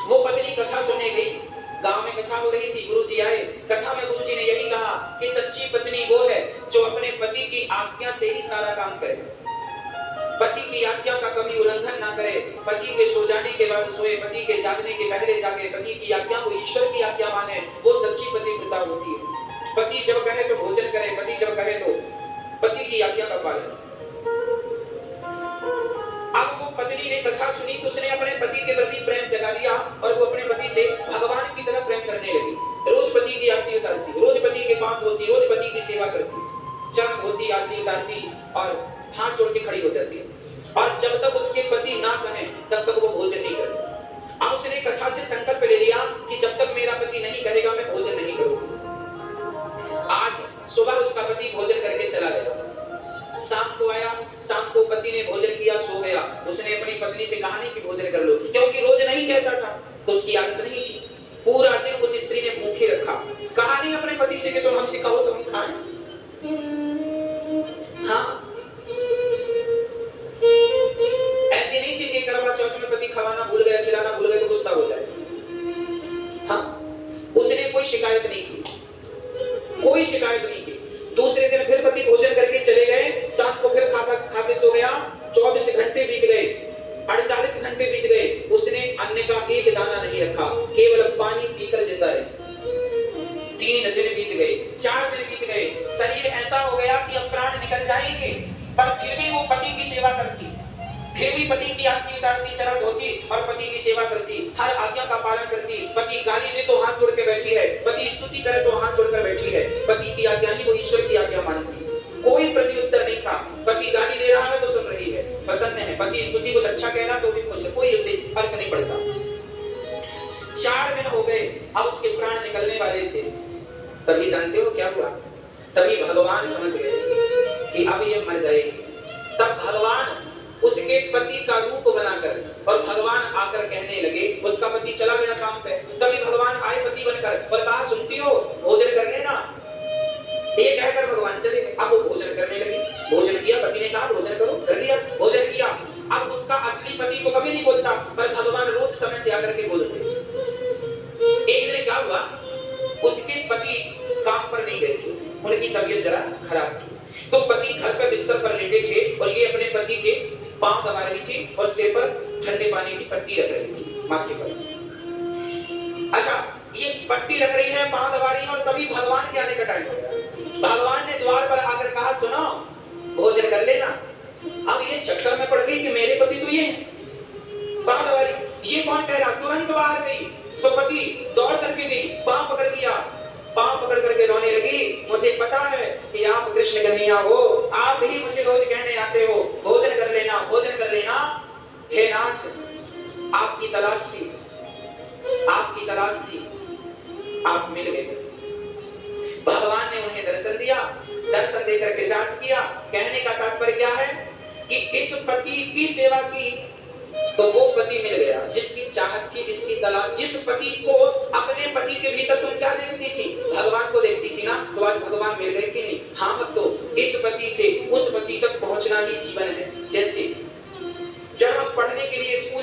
वो पत्नी कथा सुनने गई, गांव में कथा हो रही थी, गुरुजी आए, कथा में गुरुजी ने यही कहा कि सच्ची पत्नी वो है जो अपने पति की आज्ञा से ही सारा काम करे, पति की आज्ञा का कभी उल्लंघन ना करे, पति के सो जाने के बाद सोए, पति के जागने के पहले जागे, पति की आज्ञा को ईश्वर की आज्ञा माने, वो सच्ची पतिव्रता होती है। पति जब कहे तो भोजन करे, पति जब कहे तो पति की आज्ञा का पालन। अब वो पत्नी ने कथा सुनी तो उसने अपने पति के प्रति प्रेम जगा दिया और वो अपने पति से भगवान की तरह प्रेम करने लगी। रोज पति की आरती उतारती, रोज पति के पांव धोती, रोज पति की सेवा करती, चरण धोती, आरती उतारती और हाथ जोड़ के खड़ी हो जाती। और जब तक उसके पति ना कहें तब तक वो भोजन नहीं करती। अब उसने कथा से संकल्प ले लिया कि जब तक मेरा पति नहीं कहेगा मैं भोजन नहीं करूंगी। आज सुबह उसका पति भोजन करके चला गया, शाम को आया, शाम को पति ने भोजन किया, सो गया। उसने अपनी पत्नी से कहा नहीं कि भोजन कर लो, क्योंकि रोज नहीं कहता था तो उसकी आदत नहीं थी। पूरा दिन उस स्त्री ने भूखे रखा, कहा नहीं अपने पति से कि तुम हमसे कहो तो हम खाएं। हाँ, ऐसी नहीं थी कि करवा चौथ में पति खवाना भूल गया, खिलाना भूल गया तो गुस्सा हो जाए। हाँ, उसने कोई शिकायत नहीं की, कोई शिकायत नहीं की। दूसरे दिन फिर पति भोजन करके चले गए, शाम को फिर खाके सो गया। 24 घंटे बीत गए, 48 घंटे बीत गए, उसने अन्न का एक दाना नहीं रखा, केवल पानी पीकर जिंदा रही। 3 दिन बीत गए, 4 दिन बीत गए, शरीर ऐसा हो गया कि अब प्राण निकल जाएंगे, पर फिर भी वो पति की सेवा करती, फिर भी पति की आरती उतारती, चरण धोती और पति की सेवा करती, हर आज्ञा का पालन करती। पति गाली दे तो हाथ जोड़ के बैठी है, पति स्तुति करे तो हाथ जोड़कर बैठी है, पति की आज्ञा ही वो ईश्वर की आज्ञा मानती। कोई प्रत्युत्तर नहीं था, पति गाली दे रहा है तो सुन रही है, प्रसन्न है, पति स्तुति कुछ अच्छा कह रहा तो भी खुश है, कोई उसे फर्क नहीं पड़ता। 4 दिन हो गए, अब उसके प्राण निकलने वाले थे। तभी जानते हो क्या हुआ? तभी भगवान समझ गए कि अब ये मर जाएगी। तब भगवान उसके पति का रूप बनाकर और भगवान आकर कहने लगे, उसका पति चला गया काम पे, तभी भगवान आए पति बनकर और कहा सुनती हो भोजन कर लेना। ये कहकर भगवान चले गए। अब वो भोजन करने लगी, भोजन किया, पति ने कहा भोजन करो, कर लिया, भोजन किया। अब उसका असली पति को कभी नहीं बोलता, पर भगवान रोज समय से आकर के बोलते। एक दिन क्या हुआ, उसके पति काम पर नहीं गए थे, उनकी तबीयत जरा खराब थी, तो पति घर पे बिस्तर पर लेटे थे और ये अपने पति के पांव दबा रही थी और सिर पर ठंडे पानी की पट्टी रख रही थी माथे पर। अच्छा, ये पट्टी रख रही है, पांव दबा रही है, और तभी भगवान के आने का टाइम हो गया। भगवान ने द्वार पर आकर कहा सुनो भोजन कर लेना। अब ये चक्कर में पड़ गई कि मेरे पति तो ये पांव दबा रही, ये कौन कह रहा, तुरंत बाहर गई तो पति दौड़ करके गई, पांव पकड़ लिया, पांव पकड़ करके रोने लगी, मुझे पता है कि आप कृष्ण कन्हैया हो, आप ही मुझे रोज कहने आते हो भोजन कर लेना, भोजन कर लेना। हे नाथ, आपकी तलाश थी, आपकी तलाश थी, आप मिल गए। भगवान ने उन्हें दर्शन दिया, दर्शन देकर कृतार्थ किया। कहने का तात्पर्य क्या है कि इस पति की सेवा की तो वो पति मिल गया जिसकी चाहत थी, जिसकी तलाश, जिस पति को अपने पति के भीतर तुम क्या देखती थी, भगवान को देखती थी ना, तो आज भगवान मिल गए कि नहीं? हाँ, मत तो इस पति से उस पति तक पहुंचना ही जीवन है। जैसे जब हम पढ़ने के लिए स्कूल